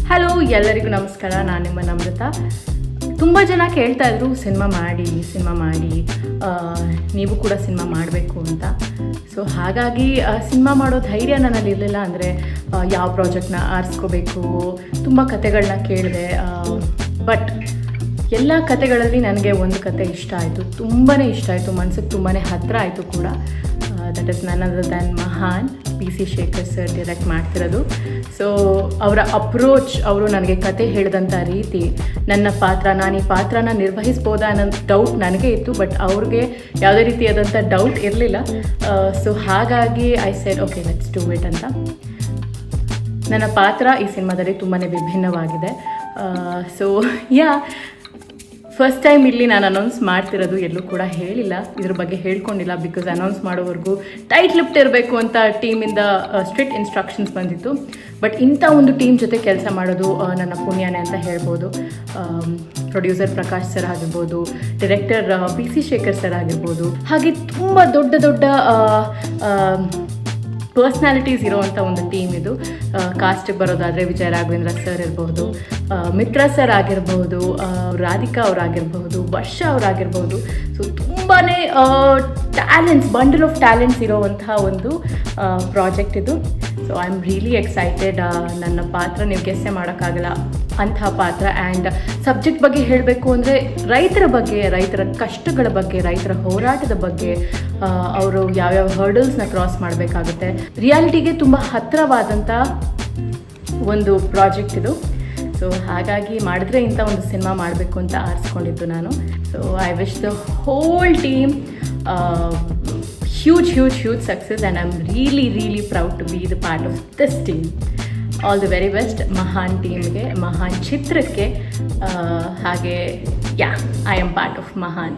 Hello, ಎಲ್ಲರಿಗೂ ನಮಸ್ಕಾರ. ನಾನು ನಿಮ್ಮ ನಮ್ರತ. ತುಂಬ ಜನ ಕೇಳ್ತಾ ಇದ್ರು ಸಿನಿಮಾ ಮಾಡಿ ನೀವು ಕೂಡ ಸಿನಿಮಾ ಮಾಡಬೇಕು ಅಂತ. ಸೊ ಹಾಗಾಗಿ ಸಿನಿಮಾ ಮಾಡೋ ಧೈರ್ಯ ನನ್ನಲ್ಲಿ ಇರಲಿಲ್ಲ. ಅಂದರೆ ಯಾವ ಪ್ರಾಜೆಕ್ಟ್ನ ಆರಿಸ್ಕೋಬೇಕು, ತುಂಬ ಕತೆಗಳನ್ನ ಕೇಳಿದೆ. ಬಟ್ ಎಲ್ಲ ಕತೆಗಳಲ್ಲಿ ನನಗೆ ಒಂದು ಕತೆ ಇಷ್ಟ ಆಯಿತು, ತುಂಬಾ ಇಷ್ಟ ಆಯಿತು, ಮನಸ್ಸಿಗೆ ತುಂಬಾ ಹತ್ತಿರ ಆಯಿತು ಕೂಡ. ದಟ್ ಇಸ್ ನನ್ ಅದರ್ ದ್ಯಾನ್ ಮಹಾನ್. PC ಶೇಖರ್ ಸರ್ ಡೈರೆಕ್ಟ್ ಮಾಡ್ತಿರೋದು. ಸೊ ಅವರ ಅಪ್ರೋಚ್, ಅವರು ನನಗೆ ಕತೆ ಹೇಳಿದಂಥ ರೀತಿ, ನನ್ನ ಪಾತ್ರ, ನಾನು ಈ ಪಾತ್ರನ ನಿರ್ವಹಿಸ್ಬೋದಾ ಅನ್ನೋ ಡೌಟ್ ನನಗೆ ಇತ್ತು. ಬಟ್ ಅವ್ರಿಗೆ ಯಾವುದೇ ರೀತಿಯಾದಂಥ ಡೌಟ್ ಇರಲಿಲ್ಲ. ಸೊ ಹಾಗಾಗಿ I said okay, let's do it ಅಂತ. ನನ್ನ ಪಾತ್ರ ಈ ಸಿನಿಮಾದಲ್ಲಿ ತುಂಬಾ ವಿಭಿನ್ನವಾಗಿದೆ. ಸೊ ಫಸ್ಟ್ ಟೈಮ್ ಇಲ್ಲಿ ನಾನು ಅನೌನ್ಸ್ ಮಾಡ್ತಿರೋದು, ಎಲ್ಲೂ ಕೂಡ ಹೇಳಿಲ್ಲ, ಇದ್ರ ಬಗ್ಗೆ ಹೇಳ್ಕೊಂಡಿಲ್ಲ. ಬಿಕಾಸ್ ಅನೌನ್ಸ್ ಮಾಡೋವರೆಗೂ ಟೈಟ್ ಲಿಪ್ಟ್ ಇರಬೇಕು ಅಂತ ಟೀಮಿಂದ ಸ್ಟ್ರಿಕ್ಟ್ ಇನ್ಸ್ಟ್ರಕ್ಷನ್ಸ್ ಬಂದಿತ್ತು. ಬಟ್ ಇಂಥ ಒಂದು ಟೀಮ್ ಜೊತೆ ಕೆಲಸ ಮಾಡೋದು ನನ್ನ ಪುಣ್ಯನೇ ಅಂತ ಹೇಳ್ಬೋದು. ಪ್ರೊಡ್ಯೂಸರ್ ಪ್ರಕಾಶ್ ಸರ್ ಆಗಿರ್ಬೋದು, ಡೈರೆಕ್ಟರ್ PC ಶೇಖರ್ ಸರ್ ಆಗಿರ್ಬೋದು, ಹಾಗೆ ತುಂಬ ದೊಡ್ಡ ದೊಡ್ಡ ಪರ್ಸ್ನಾಲಿಟೀಸ್ ಇರೋವಂಥ ಒಂದು ಟೀಮ್ ಇದು. ಕಾಸ್ಟಿಗೆ ಬರೋದಾದರೆ ವಿಜಯ ರಾಘವೇಂದ್ರ ಸರ್ ಇರ್ಬೋದು, ಮಿತ್ರ ಸರ್ ಆಗಿರ್ಬೋದು, ರಾಧಿಕಾ ಅವರಾಗಿರ್ಬೋದು, ವರ್ಷ ಅವರಾಗಿರ್ಬೋದು. ಸೊ ತುಂಬಾ ಟ್ಯಾಲೆಂಟ್ಸ್, ಬಂಡಲ್ ಆಫ್ ಟ್ಯಾಲೆಂಟ್ಸ್ ಇರೋವಂಥ ಒಂದು ಪ್ರಾಜೆಕ್ಟ್ ಇದು. So I am really excited. ನನ್ನ ಪಾತ್ರ ನೀವು ಗೆಸ್ಸೇ ಮಾಡೋಕ್ಕಾಗಲ್ಲ ಅಂಥ ಪಾತ್ರ. ಆ್ಯಂಡ್ ಸಬ್ಜೆಕ್ಟ್ ಬಗ್ಗೆ ಹೇಳಬೇಕು ಅಂದರೆ ರೈತರ ಬಗ್ಗೆ, ರೈತರ ಕಷ್ಟಗಳ ಬಗ್ಗೆ, ರೈತರ ಹೋರಾಟದ ಬಗ್ಗೆ, ಅವರು ಯಾವ್ಯಾವ ಹರ್ಡಲ್ಸ್ನ ಕ್ರಾಸ್ ಮಾಡಬೇಕಾಗುತ್ತೆ, ರಿಯಾಲಿಟಿಗೆ ತುಂಬ ಹತ್ತಿರವಾದಂಥ ಒಂದು ಪ್ರಾಜೆಕ್ಟ್ ಇದು. ಸೊ ಹಾಗಾಗಿ ಮಾಡಿದ್ರೆ ಇಂಥ ಒಂದು ಸಿನಿಮಾ ಮಾಡಬೇಕು ಅಂತ ಆರಿಸ್ಕೊಂಡಿದ್ದು ನಾನು. So I wish the whole team huge success, and I'm really proud to be the part of this team. All the very best ಮಹಾನ್ ಟೀಮ್ಗೆ, ಮಹಾನ್ ಚಿತ್ರಕ್ಕೆ. ಹಾಗೆ I am part of ಮಹಾನ್.